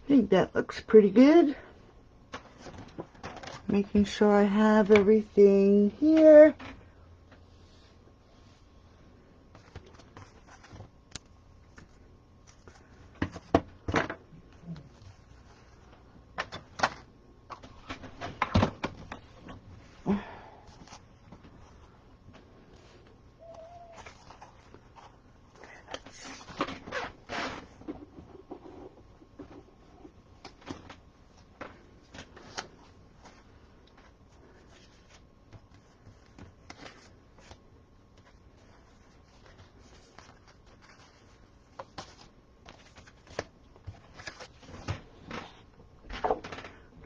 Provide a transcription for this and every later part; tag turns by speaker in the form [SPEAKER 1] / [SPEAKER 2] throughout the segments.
[SPEAKER 1] think that looks pretty good. Making sure I have everything here.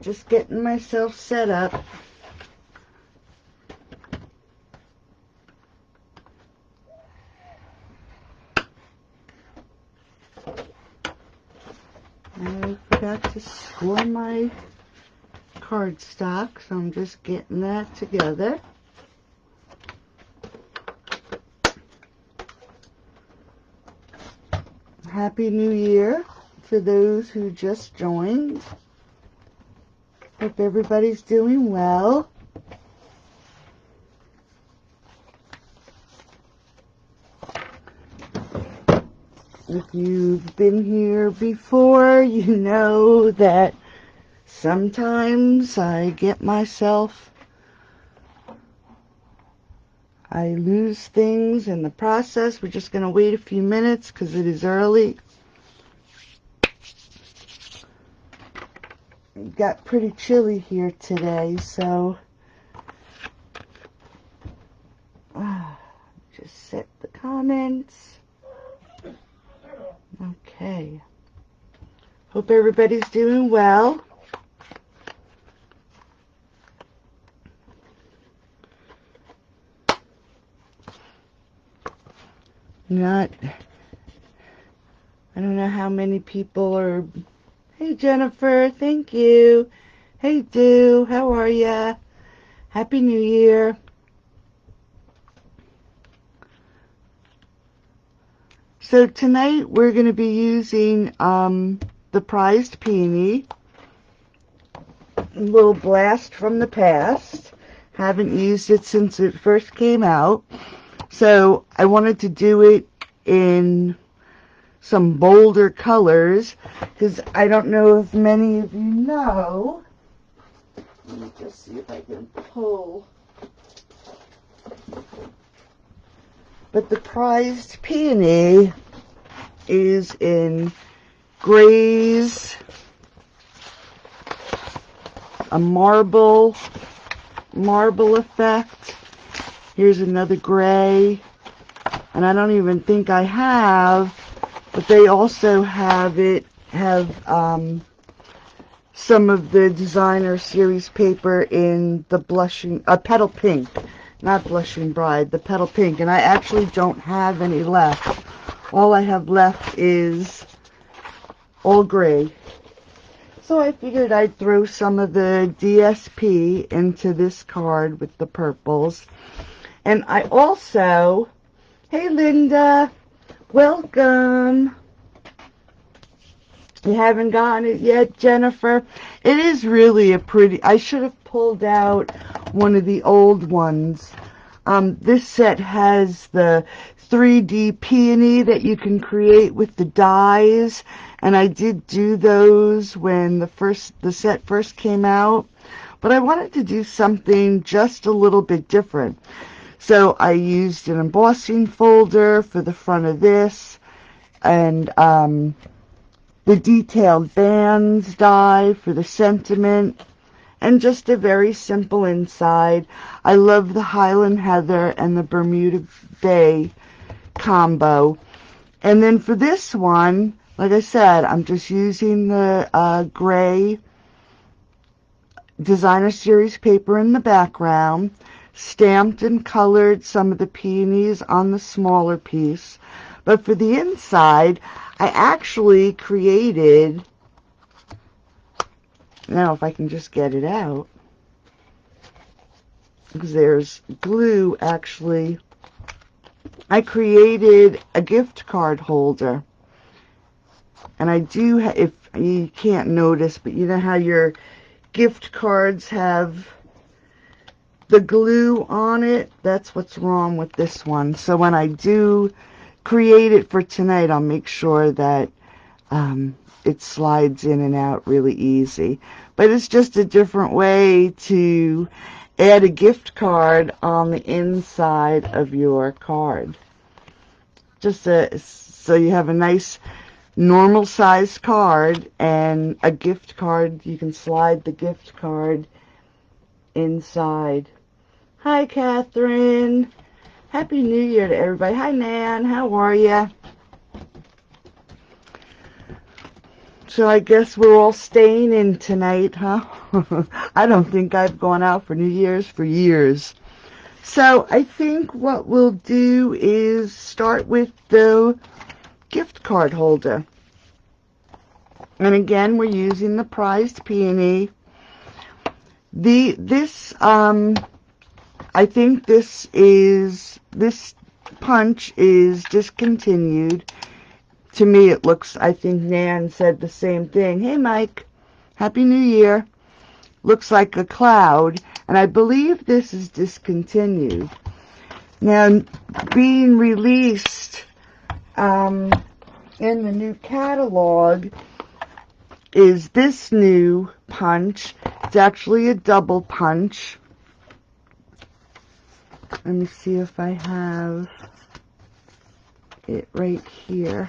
[SPEAKER 1] Just getting myself set up. I forgot to score my cardstock, so I'm just getting that together. Happy New Year to those who just joined. Hope everybody's doing well. If you've been here before, you know that sometimes I lose things in the process. We're just going to wait a few minutes because it is early. It got pretty chilly here today, so just set the comments. Okay. Hope everybody's doing well. I don't know how many people are. Hey Jennifer, thank you. Hey Do, how are ya? Happy New Year. So tonight we're going to be using the Prized Peony, a little blast from the past. Haven't used it since it first came out. So I wanted to do it in some bolder colors because I don't know if many of you know. Let me just see if I can pull. But the Prized Peony is in grays, a marble effect. Here's another gray, and I don't even think I have, but they also have some of the designer series paper in the blushing, petal pink, not blushing bride, the petal pink, and I actually don't have any left. All I have left is all gray. So I figured I'd throw some of the DSP into this card with the purples. And I also, hey Linda, welcome. You haven't gotten it yet, Jennifer? It is really a pretty, I should have pulled out one of the old ones. This set has the 3D peony that you can create with the dies, and I did do those when the set first came out, but I wanted to do something just a little bit different. So I used an embossing folder for the front of this, and the detailed bands die for the sentiment, and just a very simple inside. I love the Highland Heather and the Bermuda Bay combo. And then for this one, like I said, I'm just using the gray designer series paper in the background, stamped and colored some of the peonies on the smaller piece. But for the inside, I actually created, now if I can just get it out, because there's glue actually, I created a gift card holder. And I do, if you can't notice, but you know how your gift cards have the glue on it? That's what's wrong with this one. So when I do create it for tonight, I'll make sure that it slides in and out really easy. But it's just a different way to add a gift card on the inside of your card. Just so you have a nice normal sized card and a gift card. You can slide the gift card inside. Hi, Catherine. Happy New Year to everybody. Hi, Nan. How are ya? So I guess we're all staying in tonight, huh? I don't think I've gone out for New Year's for years. So I think what we'll do is start with the gift card holder. And again, we're using the Prized Peony. I think this punch is discontinued. To me, it looks, I think Nan said the same thing. Hey, Mike. Happy New Year. Looks like a cloud. And I believe this is discontinued. Now, being released in the new catalog is this new punch. It's actually a double punch. Let me see if I have it right here.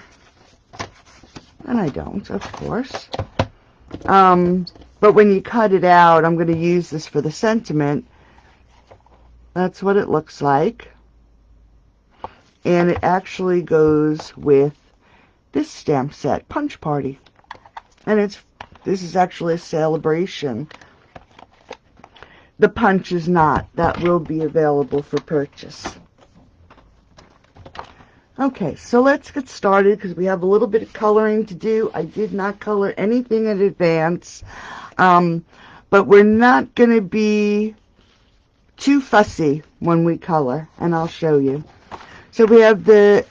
[SPEAKER 1] And I don't, of course. But when you cut it out, I'm going to use this for the sentiment. That's what it looks like. And it actually goes with this stamp set, Punch Party. And this is actually a celebration. The punch is not. That will be available for purchase. Okay, so let's get started because we have a little bit of coloring to do. I did not color anything in advance, but we're not going to be too fussy when we color, and I'll show you. So we have the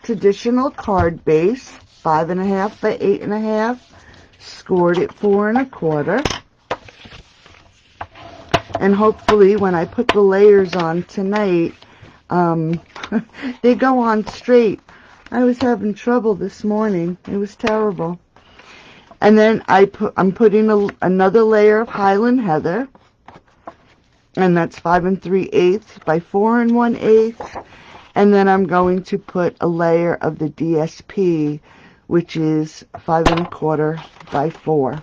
[SPEAKER 1] traditional card base, 5.5 by 8.5, scored at 4 1/4. And hopefully when I put the layers on tonight, they go on straight. I was having trouble this morning. It was terrible. And then I'm putting another layer of Highland Heather. And that's 5 3/8 by 4 1/8. And then I'm going to put a layer of the DSP, which is 5 1/4 by 4.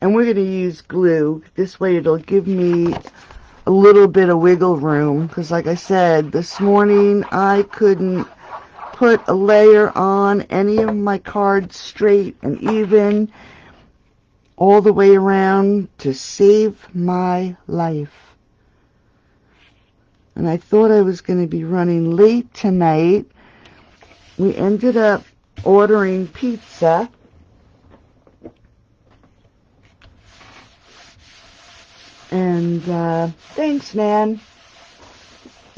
[SPEAKER 1] And we're going to use glue. This way it'll give me a little bit of wiggle room, because like I said, this morning I couldn't put a layer on any of my cards straight and even all the way around to save my life. And I thought I was going to be running late tonight. We ended up ordering pizza. And thanks, Nan.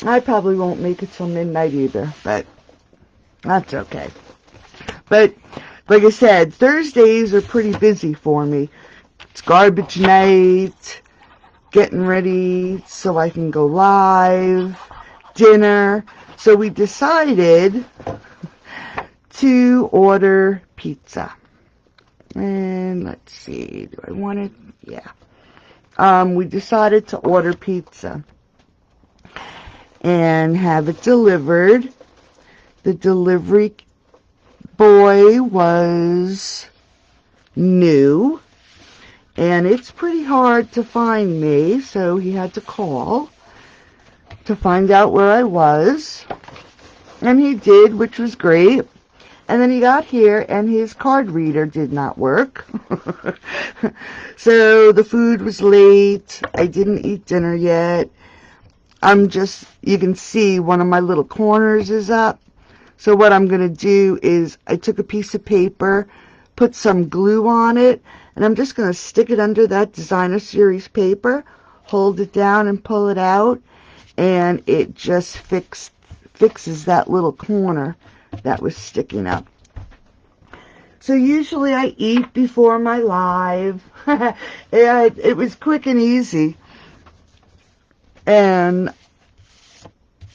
[SPEAKER 1] I probably won't make it till midnight either, but that's okay. But like I said, Thursdays are pretty busy for me. It's garbage night, getting ready so I can go live, dinner. So we decided to order pizza. And let's see, do I want it? Yeah. We decided to order pizza and have it delivered. The delivery boy was new, and it's pretty hard to find me, so he had to call to find out where I was, and he did, which was great. And then he got here and his card reader did not work. So the food was late. I didn't eat dinner yet. You can see one of my little corners is up. So what I'm going to do is I took a piece of paper, put some glue on it, and I'm just going to stick it under that designer series paper, hold it down and pull it out, and it just fixes that little corner. that was sticking up. So usually I eat before my live. It was quick and easy. And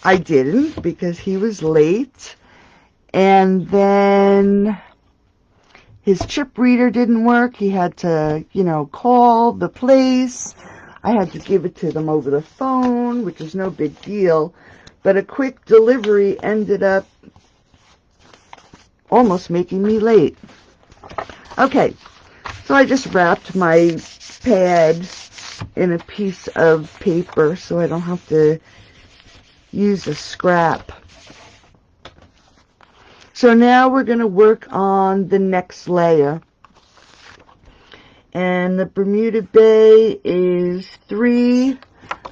[SPEAKER 1] I didn't because he was late. And then his chip reader didn't work. He had to, call the place. I had to give it to them over the phone, which is no big deal. But a quick delivery ended up almost making me late. Okay, so I just wrapped my pad in a piece of paper so I don't have to use a scrap. So now we're going to work on the next layer. And the Bermuda Bay is 3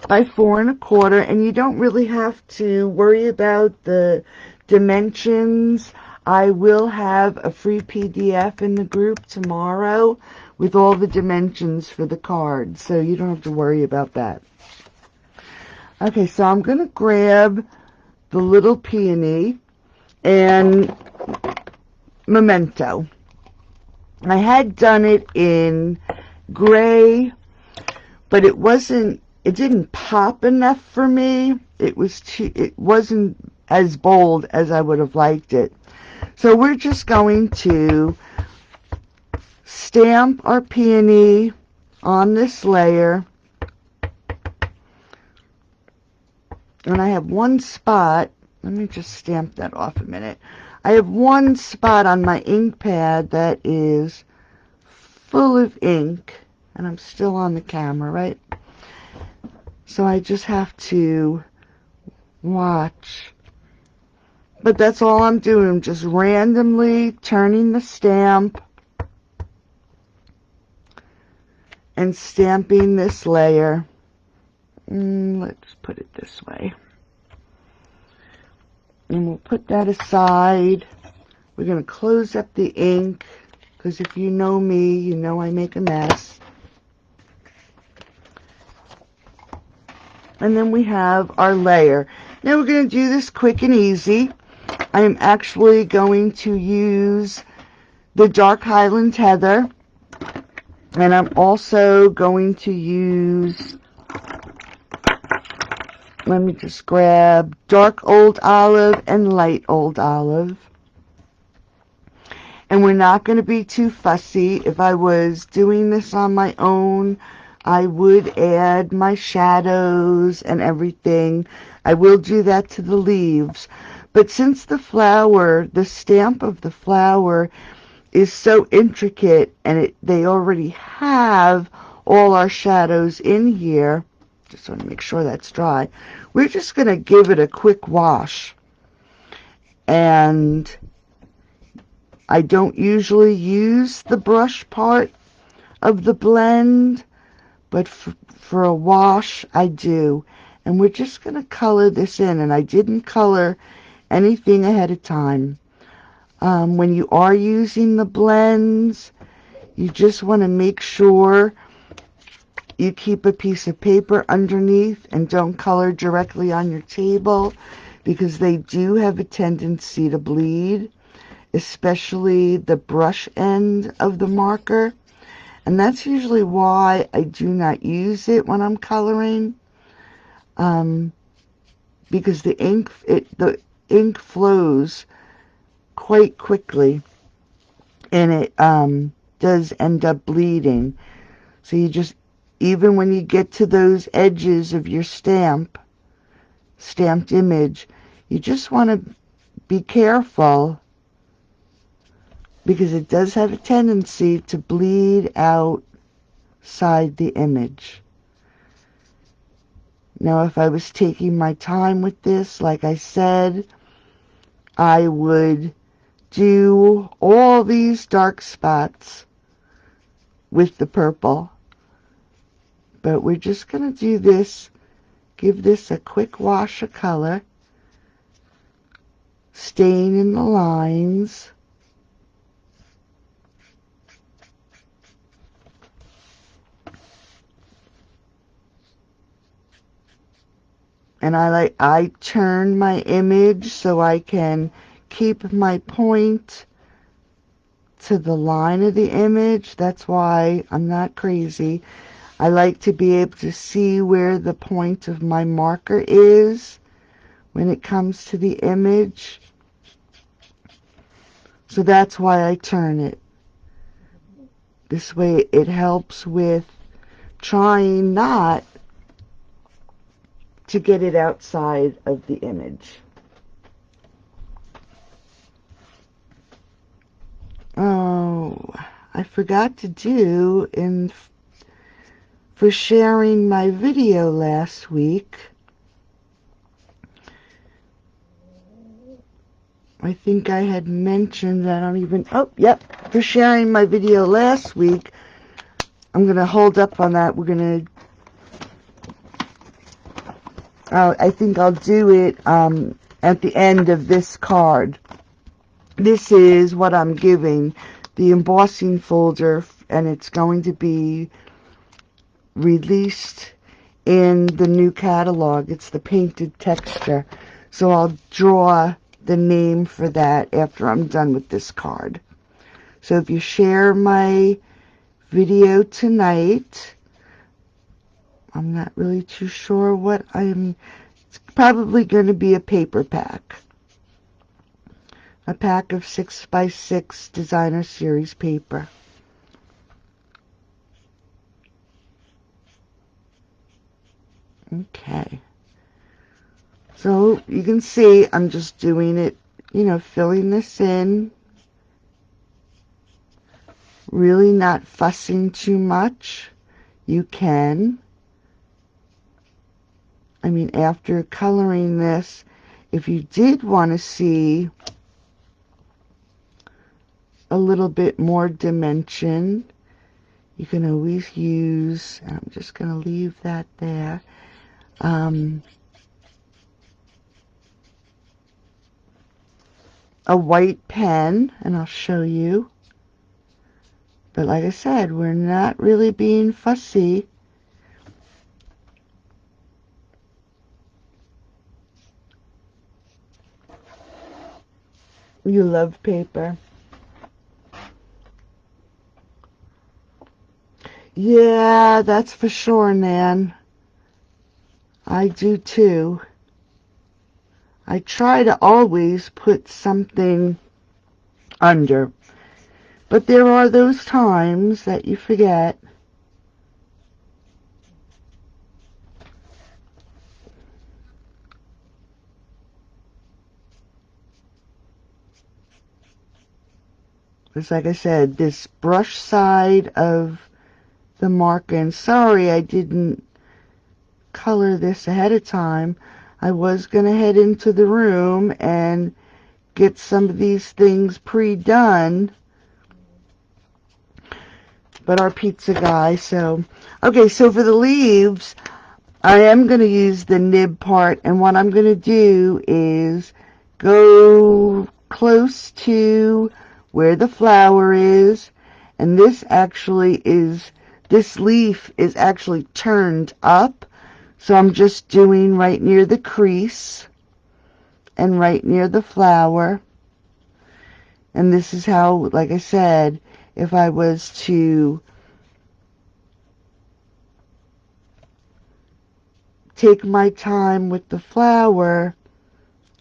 [SPEAKER 1] by 4 1/4, and you don't really have to worry about the dimensions. I will have a free PDF in the group tomorrow with all the dimensions for the cards, so you don't have to worry about that. Okay, so I'm going to grab the little peony and Memento. I had done it in gray, but it didn't pop enough for me. It wasn't as bold as I would have liked it. So we're just going to stamp our peony on this layer. And I have one spot. Let me just stamp that off a minute. I have one spot on my ink pad that is full of ink. And I'm still on the camera, right? So I just have to watch. But that's all I'm doing. I'm just randomly turning the stamp and stamping this layer. Let's put it this way. And we'll put that aside. We're going to close up the ink, because if you know me, you know I make a mess. And then we have our layer. Now we're going to do this quick and easy. I am actually going to use the dark Highland heather. And I'm also going to use, let me just grab dark old olive and light old olive. And we're not going to be too fussy. If I was doing this on my own, I would add my shadows and everything. I will do that to the leaves. But since the flower, the stamp of the flower is so intricate, and they already have all our shadows in here, just want to make sure that's dry, we're just going to give it a quick wash. And I don't usually use the brush part of the blend, but for a wash I do. And we're just going to color this in, and I didn't color anything ahead of time. When you are using the blends, you just want to make sure you keep a piece of paper underneath and don't color directly on your table, because they do have a tendency to bleed, especially the brush end of the marker. And that's usually why I do not use it when I'm coloring, because the ink flows quite quickly, and it does end up bleeding. So you just, even when you get to those edges of your stamped image, you just want to be careful, because it does have a tendency to bleed outside the image. Now, if I was taking my time with this, like I said, I would do all these dark spots with the purple. But we're just going to do this, give this a quick wash of color, stain in the lines. And I turn my image so I can keep my point to the line of the image. That's why I'm not crazy. I like to be able to see where the point of my marker is when it comes to the image. So that's why I turn it. This way it helps with trying not to get it outside of the image. Oh, I forgot to do for sharing my video last week. I think I had mentioned, I don't even, oh, yep, for sharing my video last week. I'm going to hold up on that. We're going to, I think I'll do it at the end of this card. This is what I'm giving, the embossing folder, and it's going to be released in the new catalog. It's the painted texture. So I'll draw the name for that after I'm done with this card. So if you share my video tonight, I'm not really too sure what it's probably going to be a paper pack. A pack of 6x6 designer series paper. Okay. So you can see I'm just doing it, you know, filling this in. Really not fussing too much. You can. I mean, after coloring this, if you did want to see a little bit more dimension, you can always use, and I'm just going to leave that there, a white pen, and I'll show you. But like I said, we're not really being fussy. You love paper. Yeah, that's for sure, Nan. I do too. I try to always put something under. But there are those times that you forget. It's like I said, this brush side of the marker, and sorry I didn't color this ahead of time. I was going to head into the room and get some of these things pre-done. But our pizza guy, so. Okay, so for the leaves, I am going to use the nib part, and what I'm going to do is go close to where the flower is, and this leaf is actually turned up, so I'm just doing right near the crease and right near the flower. And this is how, like I said, if I was to take my time with the flower,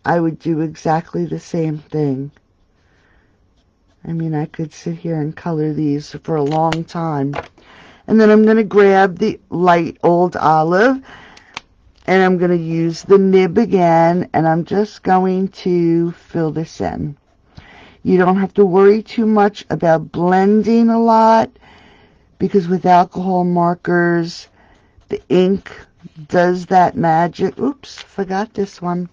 [SPEAKER 1] I would do exactly the same thing. I mean, I could sit here and color these for a long time. And then I'm going to grab the light old olive, and I'm going to use the nib again, and I'm just going to fill this in. You don't have to worry too much about blending a lot, because with alcohol markers, the ink does that magic. Oops, forgot this one.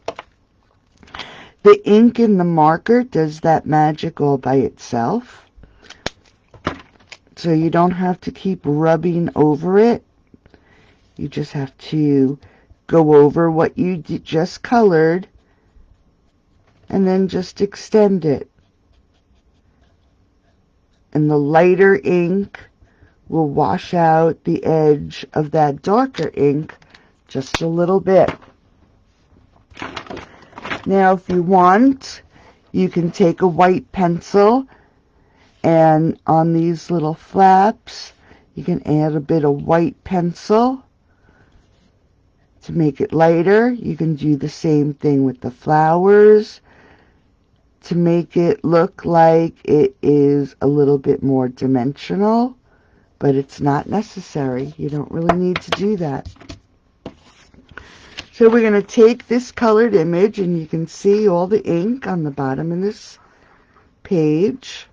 [SPEAKER 1] The ink in the marker does that magic all by itself. So you don't have to keep rubbing over it. You just have to go over what you just colored and then just extend it. And the lighter ink will wash out the edge of that darker ink just a little bit. Now, if you want, You can take a white pencil, and on these little flaps you can add a bit of white pencil to make it lighter. You can do the same thing with the flowers to make it look like it is a little bit more dimensional, but it's not necessary. You don't really need to do that. So we're going to take this colored image, and you can see all the ink on the bottom of this page.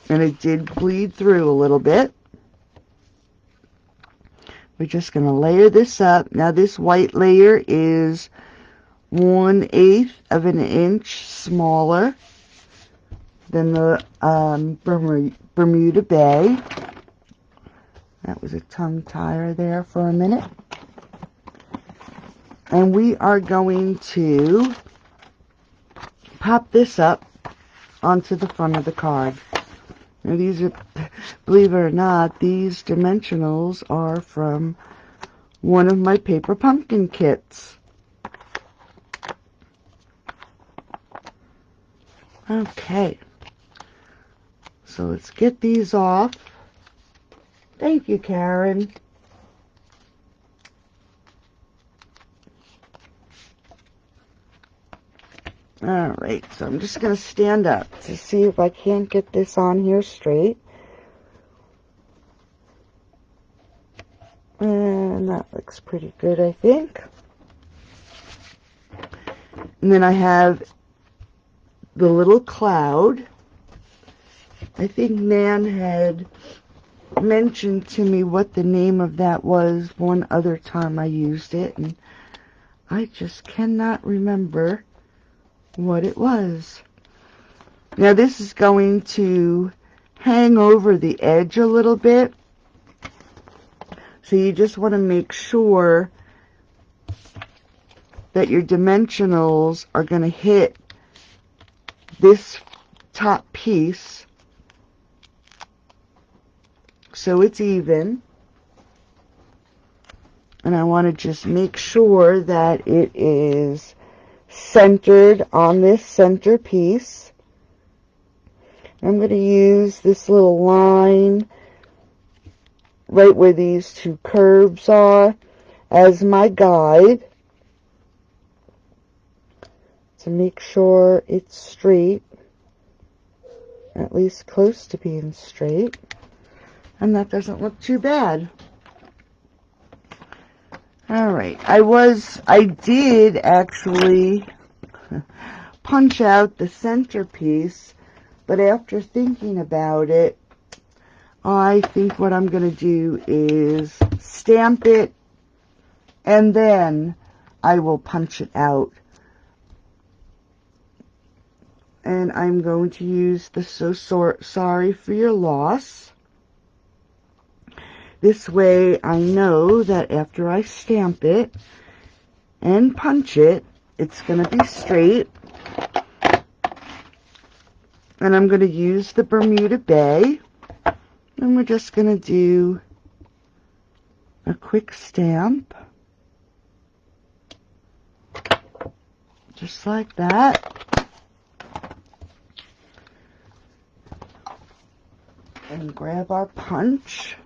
[SPEAKER 1] And it did bleed through a little bit. We're just going to layer this up. Now this white layer is 1/8 of an inch smaller than the Bermuda Bay. That was a tongue tire there for a minute. And we are going to pop this up onto the front of the card. Now these are, believe it or not, these dimensionals are from one of my paper pumpkin kits. Okay, so let's get these off. Thank you, Karen. Alright, so I'm just going to stand up to see if I can't get this on here straight. And that looks pretty good, I think. And then I have the little cloud. I think Nan had mentioned to me what the name of that was one other time I used it, and I just cannot remember what it was. Now this is going to hang over the edge a little bit, so you just want to make sure that your dimensionals are going to hit this top piece so it's even. And I want to just make sure that it is centered on this center piece. I'm going to use this little line right where these two curves are as my guide to make sure it's straight, at least close to being straight, and that doesn't look too bad. Alright, I did actually punch out the centerpiece, but after thinking about it, I think what I'm going to do is stamp it, and then I will punch it out. And I'm going to use the So Sorry for Your Loss. This way I know that after I stamp it and punch it, it's going to be straight. And I'm going to use the Bermuda Bay. And we're just going to do a quick stamp. Just like that. And grab our punch.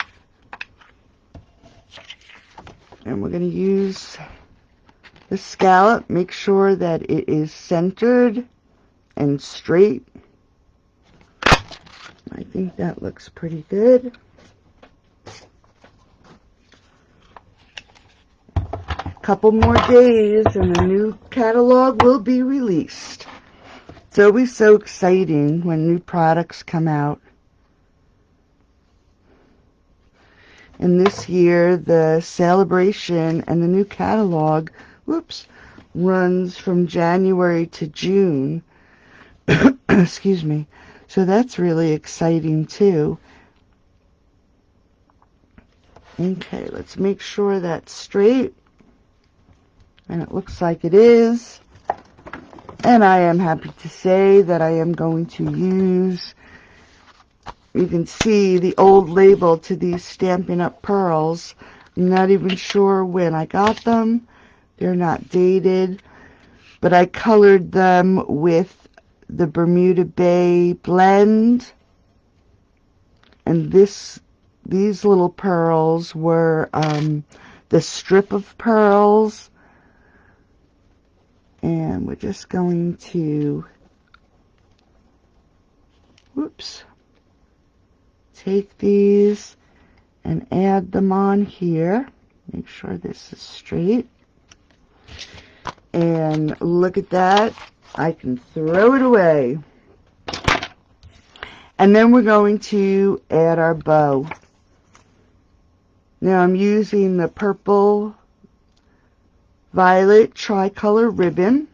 [SPEAKER 1] And we're going to use the scallop. Make sure that it is centered and straight. I think that looks pretty good. A couple more days and the new catalog will be released. It's always so exciting when new products come out. And this year, the celebration and the new catalog, runs from January to June. Excuse me. So that's really exciting too. Okay, let's make sure that's straight. And it looks like it is. And I am happy to say that I am going to use, you can see the old label to these Stampin' Up! Pearls. I'm not even sure when I got them. They're not dated. but I colored them with the Bermuda Bay blend, and these little pearls were the strip of pearls, and we're just going to, whoops, take these and add them on here. Make sure this is straight. And look at that. I can throw it away. And then we're going to add our bow. Now I'm using the purple violet tricolor ribbon.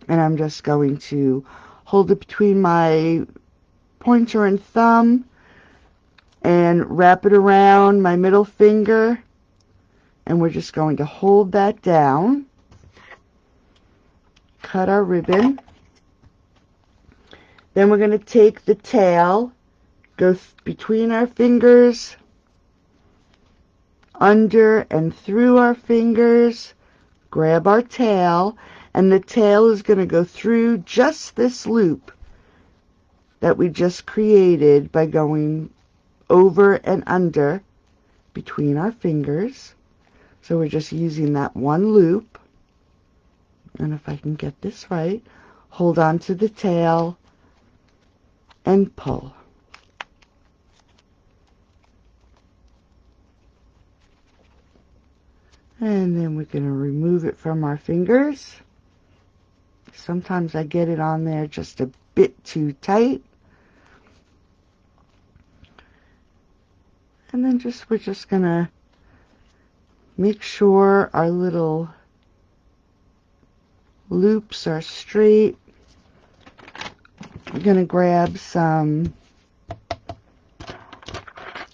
[SPEAKER 1] And I'm just going to hold it between my pointer and thumb and wrap it around my middle finger. And we're just going to hold that down. Cut our ribbon. Then we're going to take the tail, go between our fingers, under and through our fingers, grab our tail, and the tail is going to go through just this loop that we just created by going over and under between our fingers. So we're just using that one loop. And if I can get this right, hold on to the tail and pull. And then we're going to remove it from our fingers. Sometimes I get it on there just a bit too tight. And then we're just going to make sure our little loops are straight. I'm going to grab some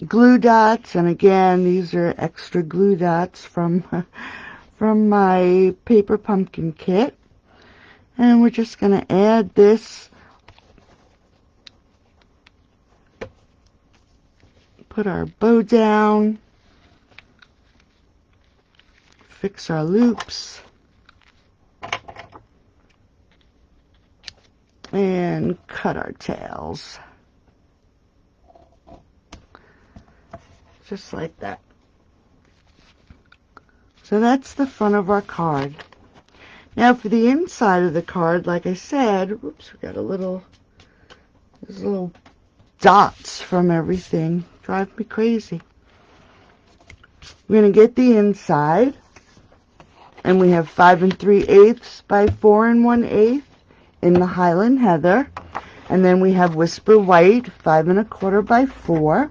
[SPEAKER 1] glue dots, and again, these are extra glue dots from my paper pumpkin kit. And we're just going to add this, put our bow down, fix our loops, and cut our tails. Just like that. So that's the front of our card. Now for the inside of the card, like I said, oops, we got there's little dots from everything. Drive me crazy. We're going to get the inside, and we have 5 3/8 by 4 1/8 in the Highland Heather, and then we have Whisper White 5 1/4 by 4,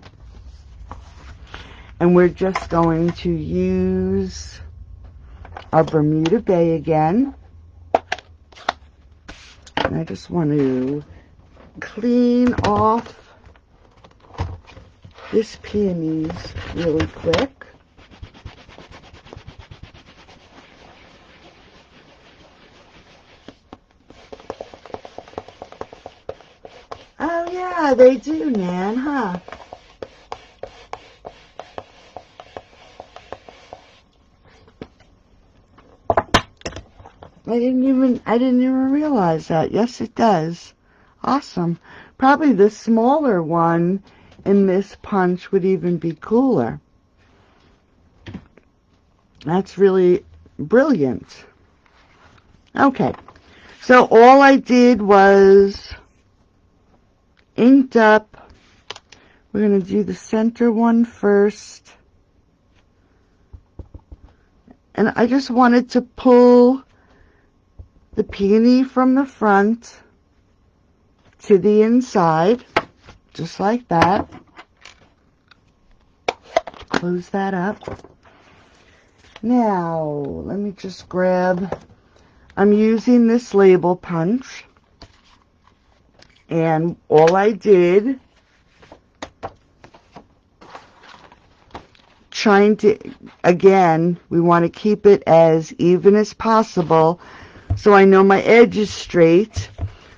[SPEAKER 1] and we're just going to use our Bermuda Bay again. And I just want to clean off this peonies really quick. Oh yeah, they do, Nan, huh? I didn't even realize that. Yes, it does. Awesome. Probably the smaller one in this punch would even be cooler. That's really brilliant. Okay. So all I did was inked up. We're going to do the center one first. And I just wanted to pull the peony from the front to the inside, just like that. Close that up. Now, let me just grab, I'm using this label punch, and all I did, trying to, again, we want to keep it as even as possible, so I know my edge is straight.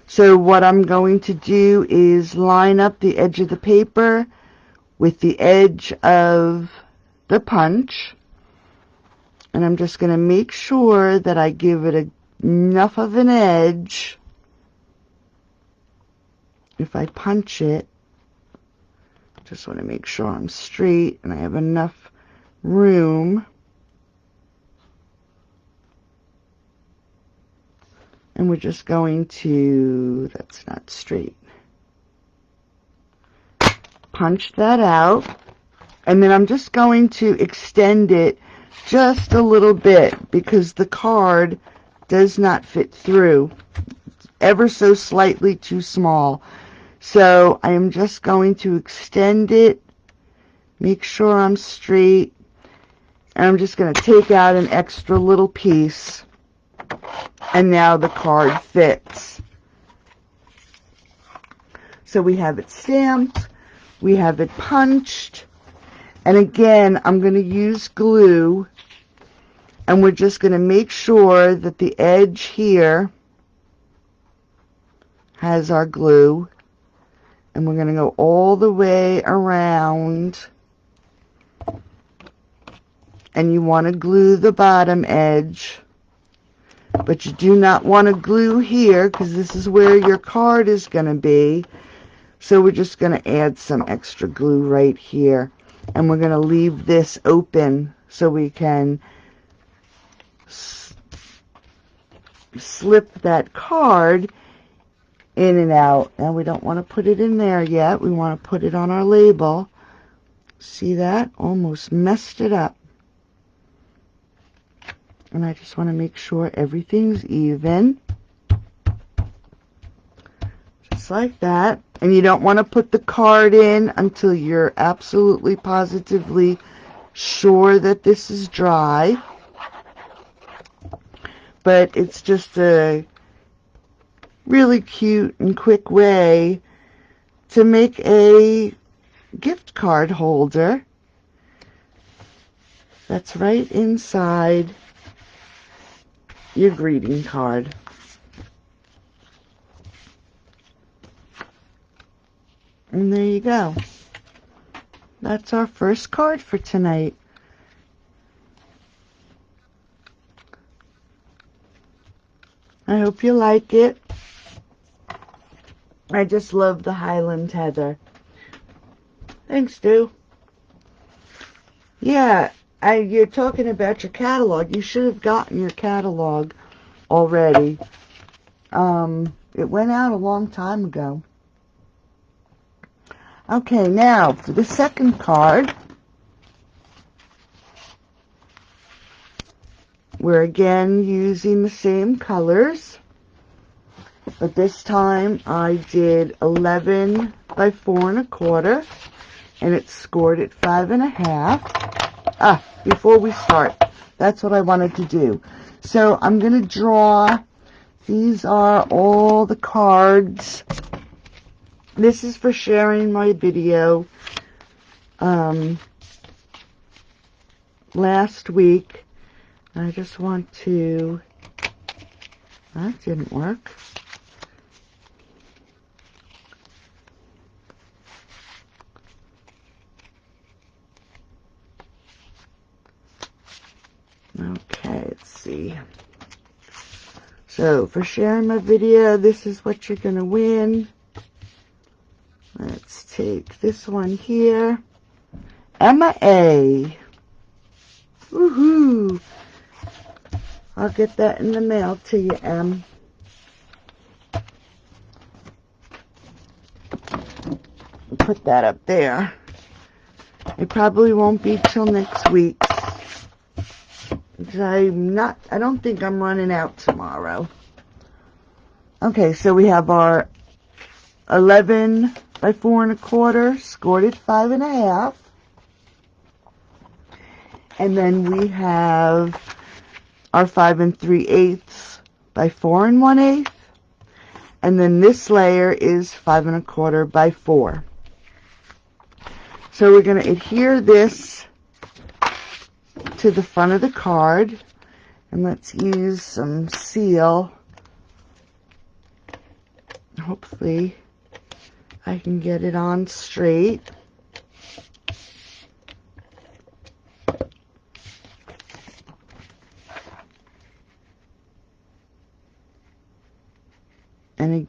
[SPEAKER 1] So what I'm going to do is line up the edge of the paper with the edge of the punch. And I'm just going to make sure that I give it a enough of an edge. If I punch it, just want to make sure I'm straight and I have enough room. And we're just going to, that's not straight, punch that out. And then I'm just going to extend it just a little bit because the card does not fit through. It's ever so slightly too small. So I am just going to extend it, make sure I'm straight, and I'm just going to take out an extra little piece, and now the card fits. So we have it stamped, we have it punched, and again I'm going to use glue, and we're just going to make sure that the edge here has our glue. And we're going to go all the way around, and you want to glue the bottom edge, but you do not want to glue here because this is where your card is going to be. So we're just going to add some extra glue right here, and we're going to leave this open so we can slip that card in and out. Now we don't want to put it in there yet. We want to put it on our label. See that? Almost messed it up. And I just want to make sure everything's even. Just like that. And you don't want to put the card in until you're absolutely positively sure that this is dry. But it's just a really cute and quick way to make a gift card holder that's right inside your greeting card. And there you go. That's our first card for tonight. I hope you like it. I just love the Highland heather. Thanks, Stu. Yeah, you're talking about your catalog. You should have gotten your catalog already. It went out a long time ago. Okay, now for the second card. We're again using the same colors. But this time I did 11 by 4 1/4, and it's scored at 5 1/2. Before we start, that's what I wanted to do. So I'm going to draw. These are all the cards. This is for sharing my video last week. I just want to, that didn't work. Okay, let's see. So, for sharing my video, this is what you're going to win. Let's take this one here. Emma A. Woohoo! I'll get that in the mail to you, Em. Put that up there. It probably won't be till next week. I don't think I'm running out tomorrow. Okay, so we have our 11 by 4 1/4, scored at 5 1/2. And then we have our 5 3/8 by 4 1/8. And then this layer is 5 1/4 by 4. So we're going to adhere this to the front of the card, and let's use some seal. Hopefully I can get it on straight.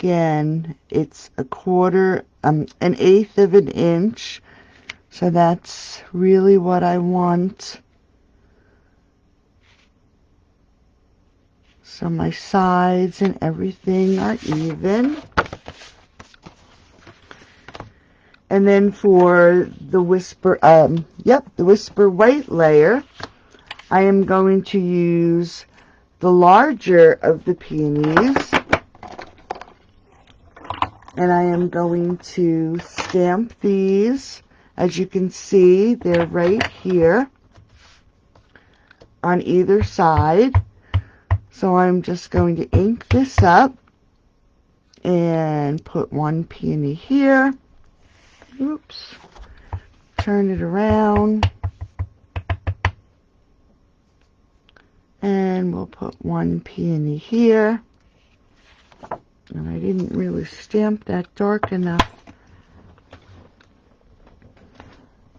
[SPEAKER 1] again, it's an 1/8 of an inch. So that's really what I want. So my sides and everything are even. And then for the Whisper, the Whisper white layer, I am going to use the larger of the peonies. And I am going to stamp these. As you can see, they're right here on either side. So I'm just going to ink this up and put one peony here. Oops. Turn it around. And we'll put one peony here. And I didn't really stamp that dark enough.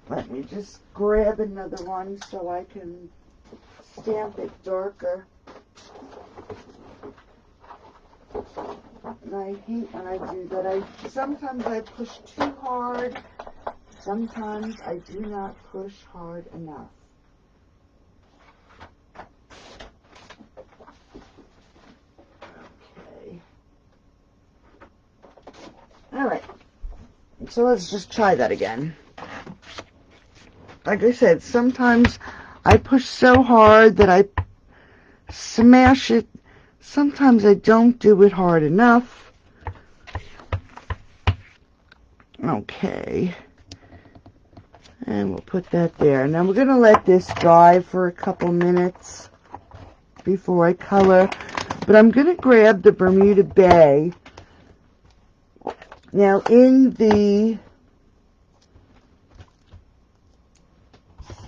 [SPEAKER 1] Let me just grab another one so I can stamp it darker. And I hate when I do that. Sometimes I push too hard. Sometimes I do not push hard enough. Okay. Alright. So let's just try that again. Like I said, sometimes I push so hard that I smash it. Sometimes I don't do it hard enough. Okay. And we'll put that there. Now we're going to let this dry for a couple minutes before I color. But I'm going to grab the Bermuda Bay. Now in the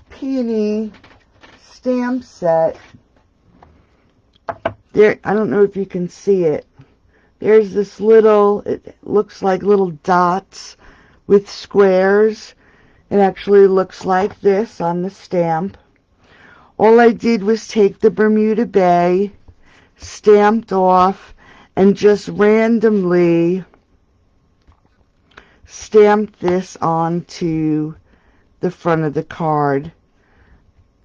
[SPEAKER 1] Peony stamp set, there, I don't know if you can see it. There's this little, it looks like little dots with squares. It actually looks like this on the stamp. All I did was take the Bermuda Bay, stamped off, and just randomly stamped this onto the front of the card,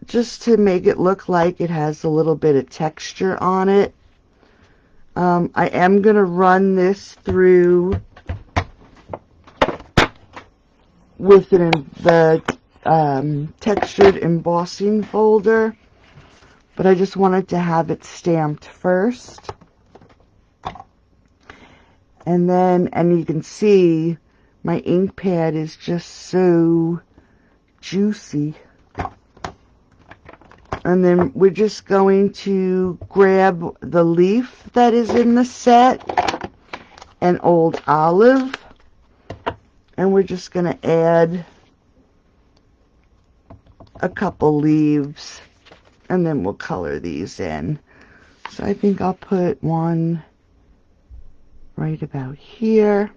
[SPEAKER 1] just to make it look like it has a little bit of texture on it. I am going to run this through with the textured embossing folder, but I just wanted to have it stamped first. And then, and you can see my ink pad is just so juicy. And then we're just going to grab the leaf that is in the set, an old olive, and we're just going to add a couple leaves, and then we'll color these in. So I think I'll put one right about here,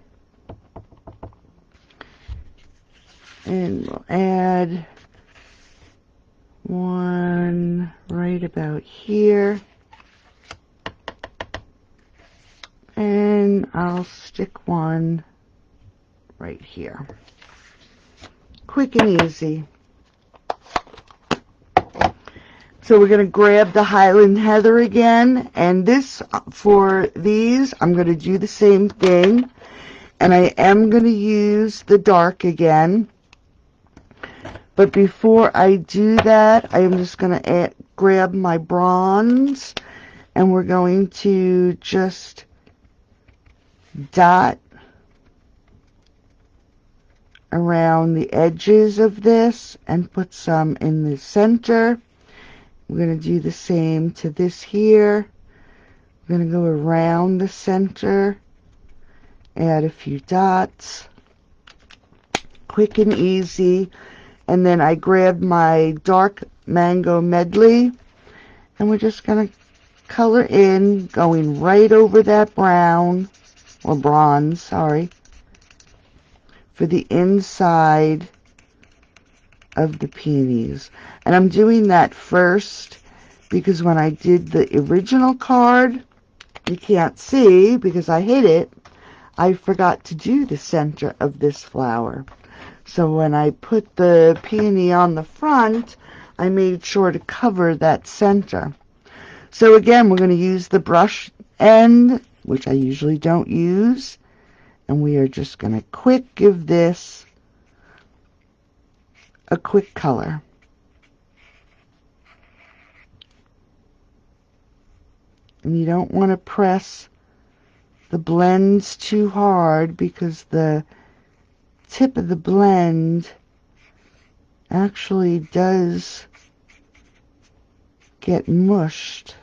[SPEAKER 1] and we'll add one right about here, and I'll stick one right here. Quick and easy. So we're going to grab the Highland Heather again, and this, for these, I'm going to do the same thing, and I am going to use the dark again. But before I do that, I am just going to grab my bronze, and we're going to just dot around the edges of this and put some in the center. We're going to do the same to this here. We're going to go around the center, add a few dots. Quick and easy. And then I grabbed my dark mango medley, and we're just going to color in, going right over that brown, or bronze, sorry, for the inside of the peonies. And I'm doing that first because when I did the original card, you can't see because I hid it, I forgot to do the center of this flower. So when I put the peony on the front, I made sure to cover that center. So again, we're going to use the brush end, which I usually don't use, and we are just going to give this a quick color. And you don't want to press the blends too hard because the tip of the blend actually does get mushed.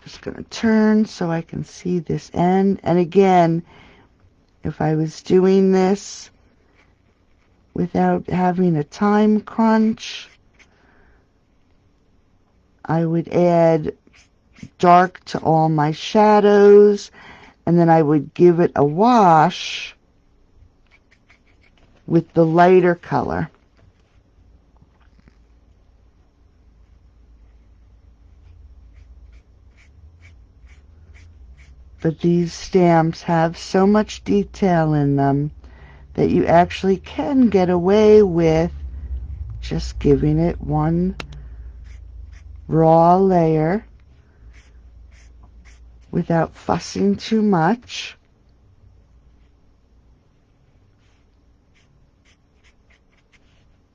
[SPEAKER 1] Just going to turn so I can see this end. And again, if I was doing this without having a time crunch, I would add dark to all my shadows, and then I would give it a wash with the lighter color. But these stamps have so much detail in them that you actually can get away with just giving it one raw layer without fussing too much.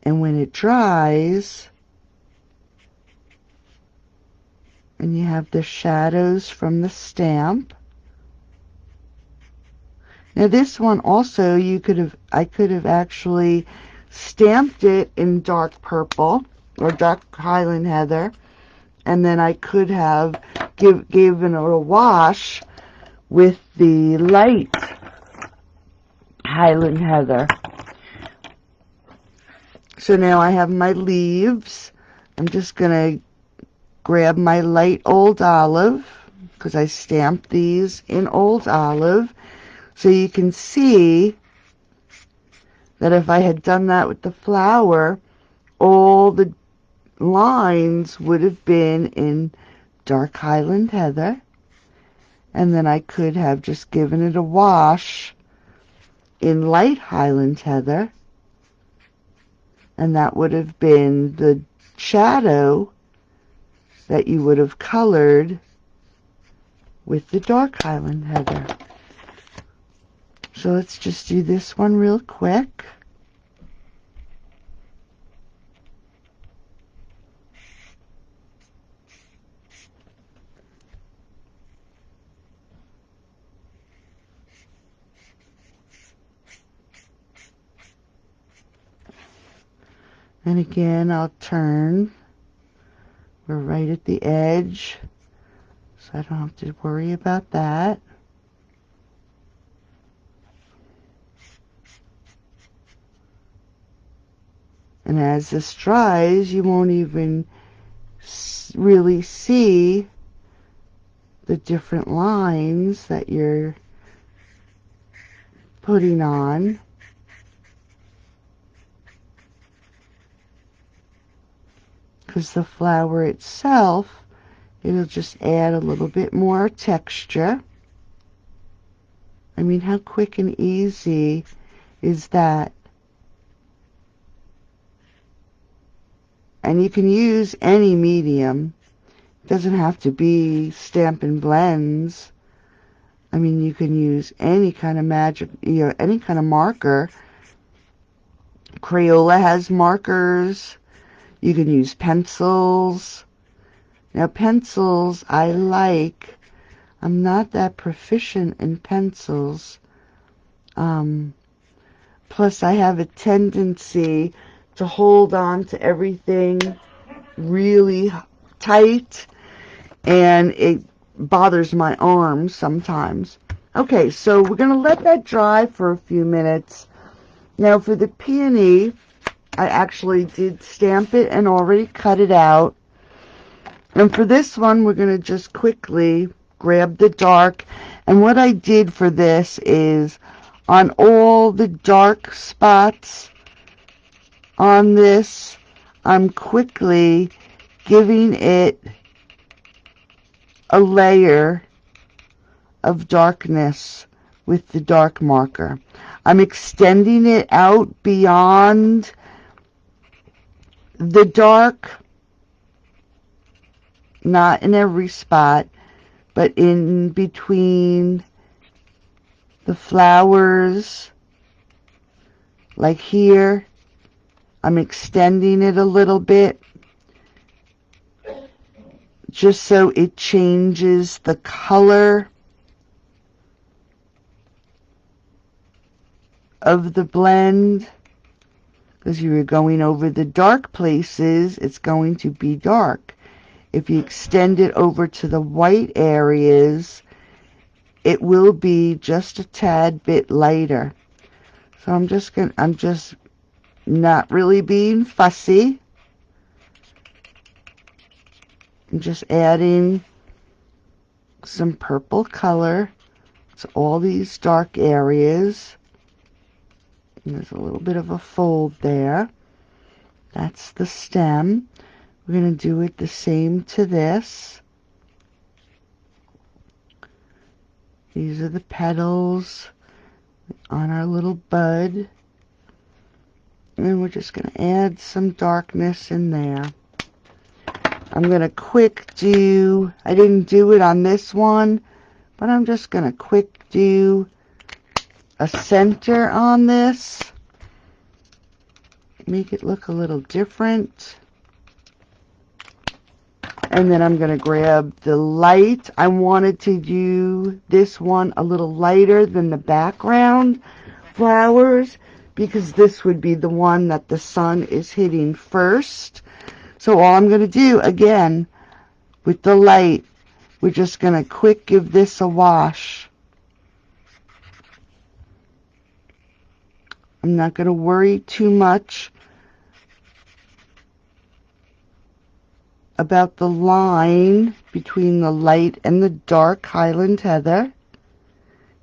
[SPEAKER 1] And when it dries, and you have the shadows from the stamp. Now this one also, I could have actually stamped it in dark purple or dark Highland heather, and then I could have given it a wash with the light Highland heather. So now I have my leaves. I'm just going to grab my light old olive, because I stamped these in old olive. So you can see that if I had done that with the flower, all the lines would have been in dark Highland heather. And then I could have just given it a wash in light Highland heather. And that would have been the shadow that you would have colored with the dark Highland heather. So let's just do this one real quick. And again, I'll turn. We're right at the edge, so I don't have to worry about that. And as this dries, you won't even really see the different lines that you're putting on. Because the flower itself, it'll just add a little bit more texture. I mean, how quick and easy is that? And you can use any medium. It doesn't have to be Stampin' Blends. I mean, you can use any kind of magic, any kind of marker. Crayola has markers. You can use pencils. Now, pencils I like. I'm not that proficient in pencils. Plus, I have a tendency to hold on to everything really tight, and it bothers my arms sometimes. Okay, so we're going to let that dry for a few minutes. Now, for the peony, I actually did stamp it and already cut it out. And for this one, we're going to just quickly grab the dark. And what I did for this is on all the dark spots on this, I'm quickly giving it a layer of darkness with the dark marker. I'm extending it out beyond the dark, not in every spot, but in between the flowers, like here. I'm extending it a little bit just so it changes the color of the blend, because you were going over the dark places, it's going to be dark. If you extend it over to the white areas, it will be just a tad bit lighter. So I'm just not really being fussy. I'm just adding some purple color to all these dark areas. And there's a little bit of a fold there. That's the stem. We're going to do it the same to this. These are the petals on our little bud. And then we're just going to add some darkness in there. I'm going to quick do, I didn't do it on this one, but I'm just going to quick do a center on this. Make it look a little different. And then I'm going to grab the light. I wanted to do this one a little lighter than the background flowers, because this would be the one that the sun is hitting first. So all I'm going to do, again, with the light, we're just going to quick give this a wash. I'm not going to worry too much about the line between the light and the dark Highland heather.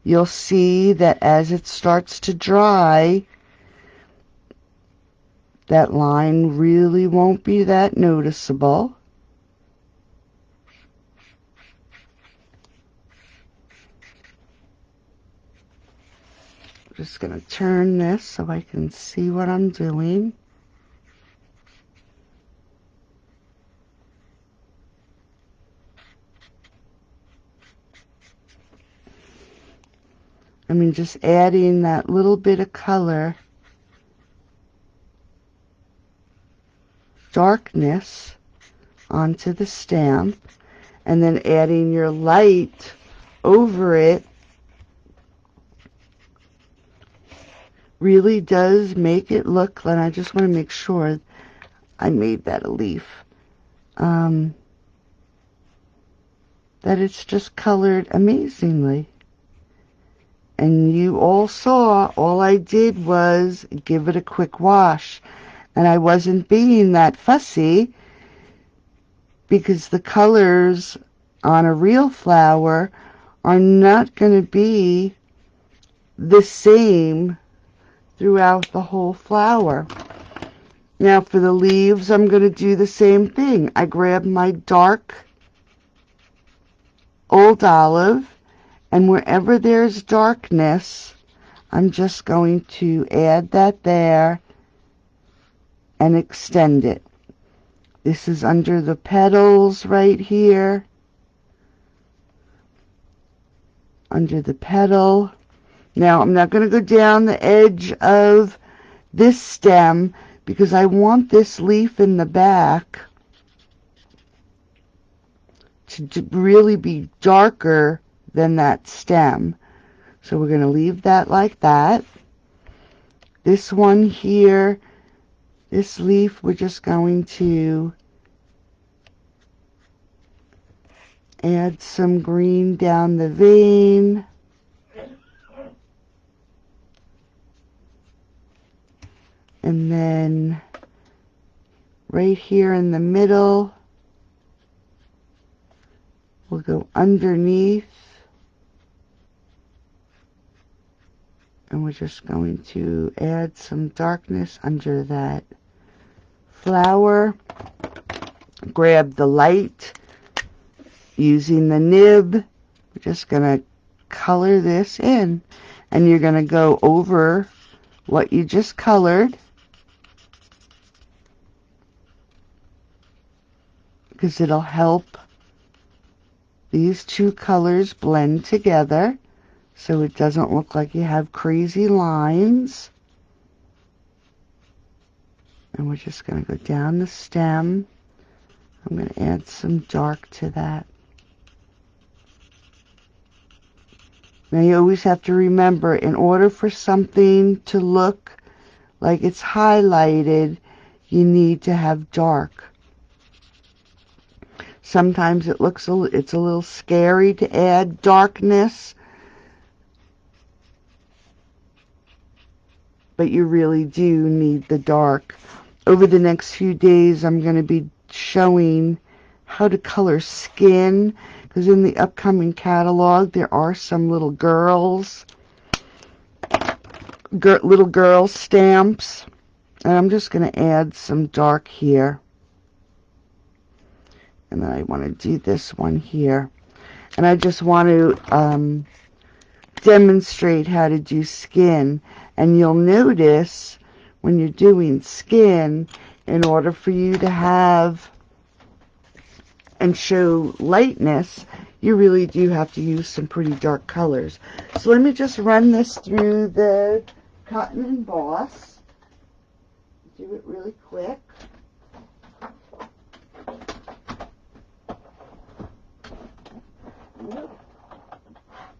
[SPEAKER 1] You'll see that as it starts to dry, that line really won't be that noticeable. I'm just going to turn this so I can see what I'm doing. I mean, just adding that little bit of color, darkness onto the stamp, and then adding your light over it really does make it look, and I just want to make sure I made that a leaf, that it's just colored amazingly. And you all saw, all I did was give it a quick wash. And I wasn't being that fussy, because the colors on a real flower are not going to be the same throughout the whole flower. Now for the leaves, I'm going to do the same thing. I grab my dark old olive, and wherever there's darkness, I'm just going to add that there and extend it. This is under the petals right here. Under the petal. Now I'm not going to go down the edge of this stem, because I want this leaf in the back to really be darker than that stem. So we're going to leave that like that. This one here, this leaf, we're just going to add some green down the vein. And then right here in the middle, we'll go underneath. And we're just going to add some darkness under that flower. Grab the light Using the nib, we're just going to color this in, and you're going to go over what you just colored, because it'll help these two colors blend together so it doesn't look like you have crazy lines. And we're just going to go down the stem. I'm going to add some dark to that. Now you always have to remember, in order for something to look like it's highlighted, you need to have dark. Sometimes it's a little scary to add darkness, but you really do need the dark. Over the next few days, I'm going to be showing how to color skin, because in the upcoming catalog there are some little little girl stamps, and I'm just going to add some dark here, and then I want to do this one here, and I just want to demonstrate how to do skin. And you'll notice when you're doing skin, in order for you to have and show lightness, you really do have to use some pretty dark colors. So let me just run this through the cotton emboss. Do it really quick.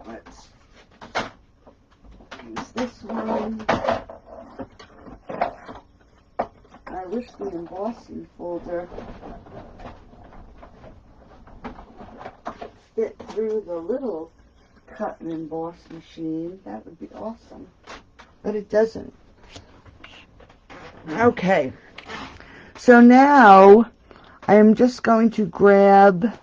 [SPEAKER 1] Let's use this one. I wish the embossing folder fit through the little cut and emboss machine. That would be awesome, but it doesn't. Okay, so now I am just going to grab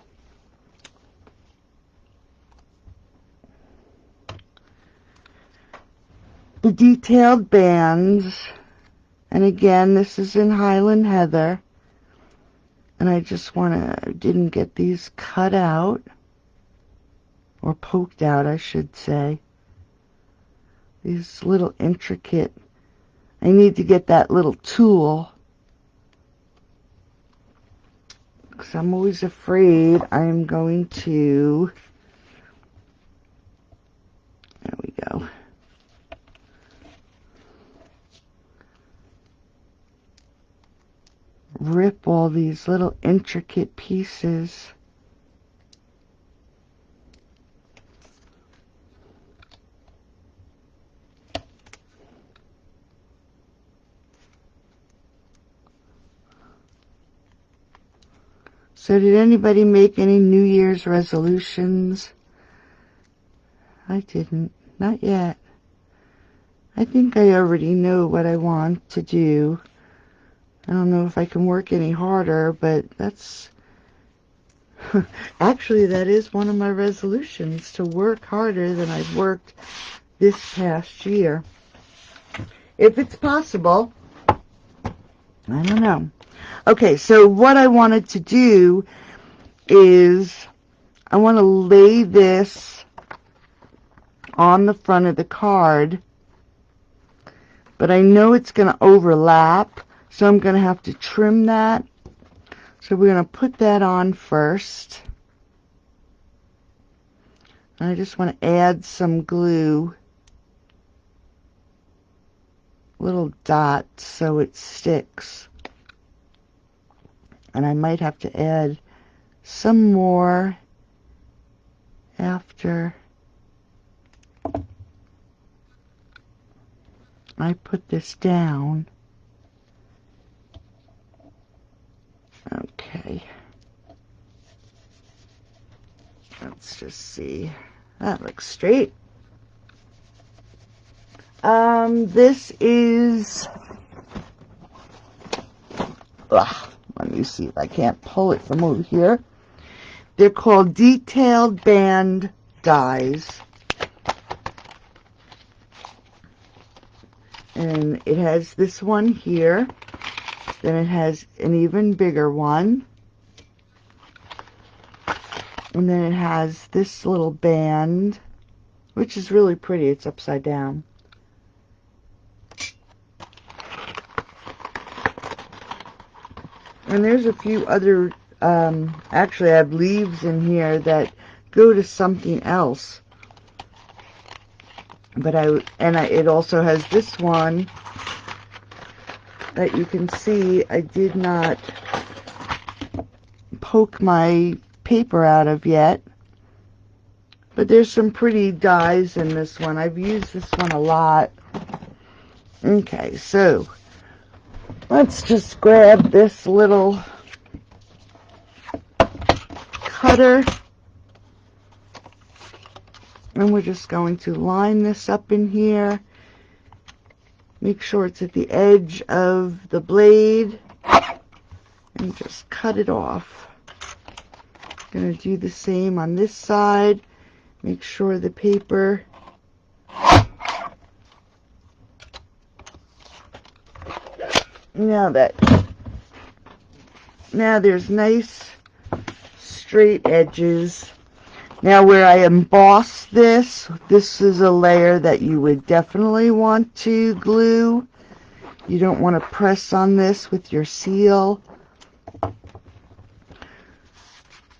[SPEAKER 1] the detailed bands, and again, this is in Highland Heather, and I just didn't get these cut out, or poked out, I should say. These little intricate, I need to get that little tool, because I'm always afraid I'm going to, there we go. Rip all these little intricate pieces. So did anybody make any New Year's resolutions? I didn't. Not yet. I think I already know what I want to do. I don't know if I can work any harder, but that's... Actually, that is one of my resolutions, to work harder than I've worked this past year. If it's possible. I don't know. Okay, so what I wanted to do is I want to lay this on the front of the card, but I know it's going to overlap, so I'm going to have to trim that. So we're going to put that on first. And I just want to add some glue, little dots, so it sticks. And I might have to add some more after I put this down. Okay. Let's just see. That looks straight. This is... let me see if I can't pull it from over here. They're called detailed band dies. And it has this one here. Then it has an even bigger one. And then it has this little band, which is really pretty. It's upside down. And there's a few other, actually I have leaves in here that go to something else. But it also has this one that you can see I did not poke my paper out of yet. But there's some pretty dies in this one. I've used this one a lot. Okay, so let's just grab this little cutter. And we're just going to line this up in here. Make sure it's at the edge of the blade. And just cut it off. Going to do the same on this side. Make sure the paper now there's nice straight edges. Now where I emboss this is a layer that you would definitely want to glue. You don't want to press on this with your seal.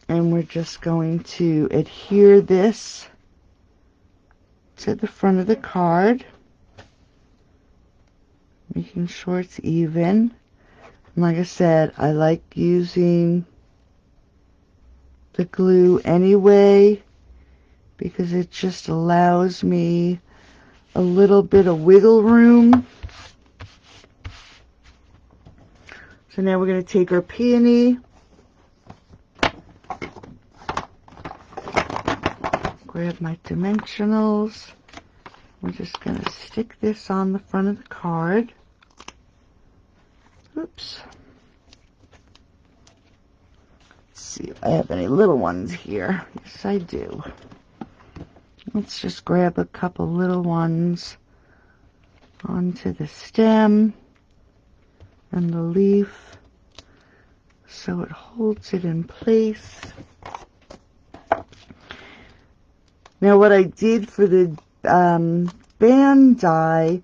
[SPEAKER 1] And we're just going to adhere this to the front of the card, making sure it's even. And like I said, I like using the glue anyway because it just allows me a little bit of wiggle room. So now we're going to take our peony, grab my dimensionals. We're just going to stick this on the front of the card. Oops. Let's see if I have any little ones here. Yes, I do. Let's just grab a couple little ones onto the stem and the leaf so it holds it in place. Now what I did for the band die,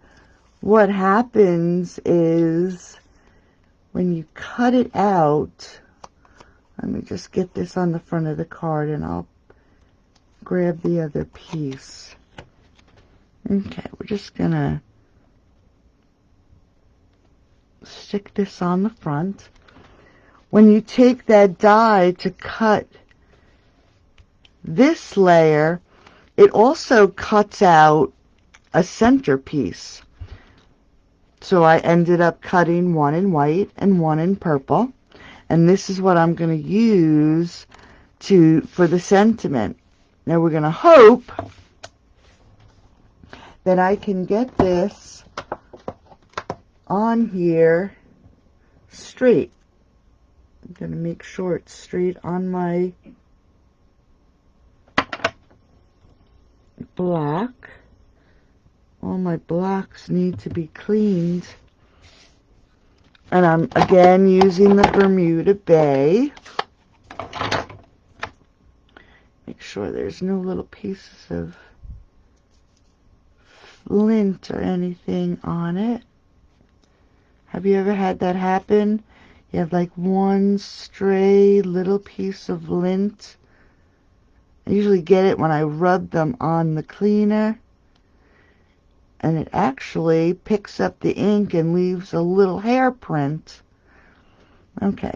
[SPEAKER 1] what happens is when you cut it out, let me just get this on the front of the card and I'll grab the other piece. Okay, we're just gonna stick this on the front. When you take that die to cut this layer, it also cuts out a centerpiece. So I ended up cutting one in white and one in purple. And this is what I'm going to use for the sentiment. Now we're going to hope that I can get this on here straight. I'm going to make sure it's straight on my block. All my blocks need to be cleaned. And I'm again using the Bermuda Bay. Make sure there's no little pieces of lint or anything on it. Have you ever had that happen? You have like one stray little piece of lint. I usually get it when I rub them on the cleaner. And it actually picks up the ink and leaves a little hair print. Okay.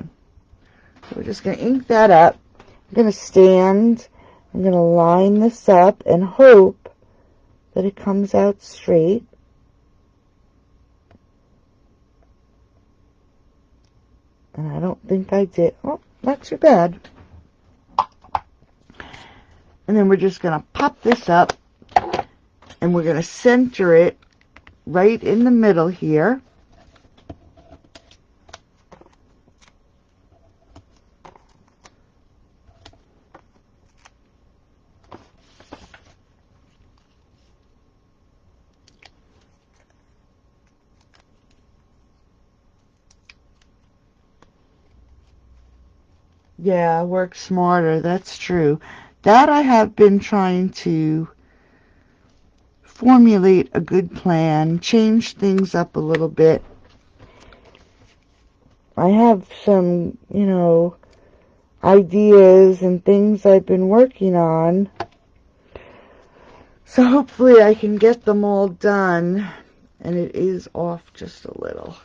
[SPEAKER 1] So we're just going to ink that up. I'm going to stand. I'm going to line this up and hope that it comes out straight. And I don't think I did. Oh, not too bad. And then we're just going to pop this up. And we're going to center it right in the middle here. Yeah, work smarter. That's true. That I have been trying to formulate a good plan, change things up a little bit. I have some, ideas and things I've been working on. So hopefully I can get them all done. And it is off just a little.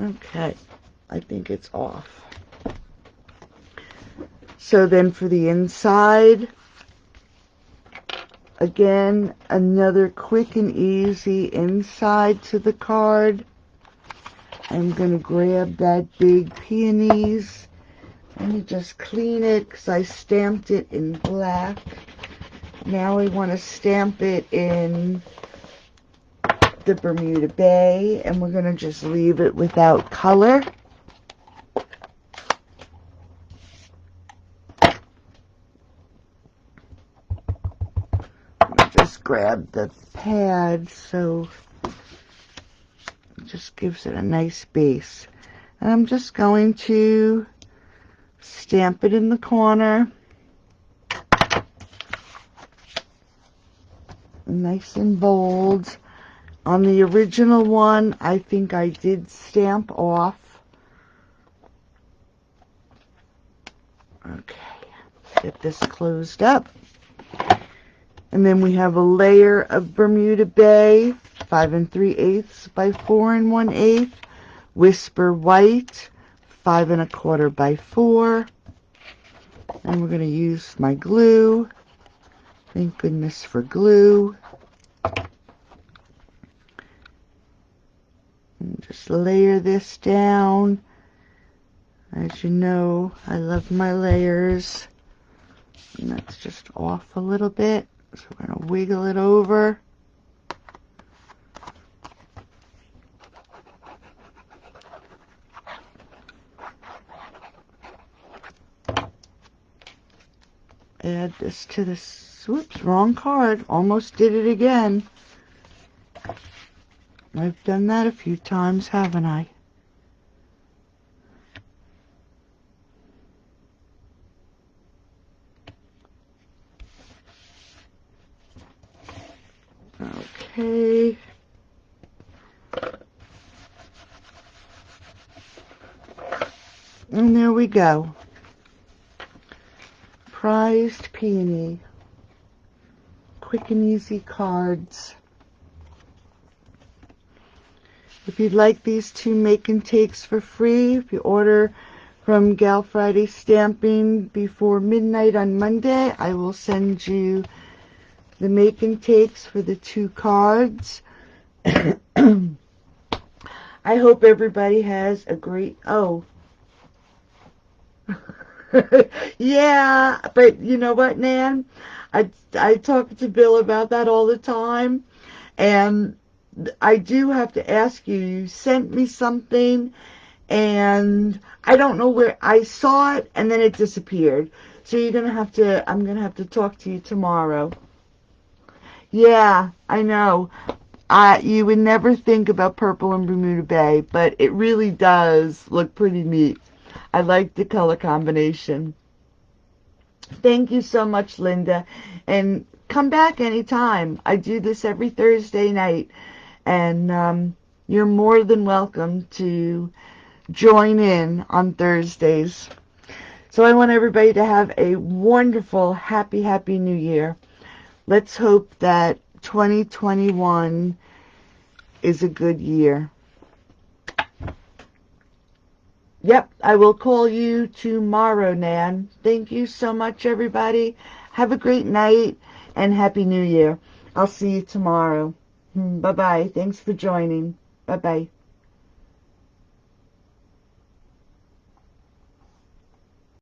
[SPEAKER 1] Okay, I think it's off. So then for the inside, again, another quick and easy inside to the card. I'm going to grab that big peonies. Let me just clean it because I stamped it in black. Now we want to stamp it in the Bermuda Bay, and we're going to just leave it without color. Just grab the pad so it just gives it a nice base. And I'm just going to stamp it in the corner. Nice and bold. On the original one, I think I did stamp off. Okay, get this closed up. And then we have a layer of Bermuda Bay, 5 3/8 by 4 1/8. Whisper White, 5 1/4 by 4. And we're going to use my glue. Thank goodness for glue. And just layer this down. As you know, I love my layers. And that's just off a little bit. So we're going to wiggle it over. Add this to this. Whoops, wrong card. Almost did it again. I've done that a few times, haven't I? Okay. And there we go. Prized Peony. Quick and easy cards. If you'd like these two make and takes for free, if you order from Gal Friday Stamping before midnight on Monday, I will send you the make and takes for the two cards. I hope everybody has a great... Oh. Yeah, but you know what, Nan? I talk to Bill about that all the time, and I do have to ask you, you sent me something, and I don't know where I saw it, and then it disappeared. So I'm going to have to talk to you tomorrow. Yeah, I know. You would never think about purple and Bermuda Bay, but it really does look pretty neat. I like the color combination. Thank you so much, Linda. And come back anytime. I do this every Thursday night. And you're more than welcome to join in on Thursdays. So I want everybody to have a wonderful, happy, happy New Year. Let's hope that 2021 is a good year. Yep, I will call you tomorrow, Nan. Thank you so much, everybody. Have a great night and Happy New Year. I'll see you tomorrow. Bye-bye. Thanks for joining. Bye-bye.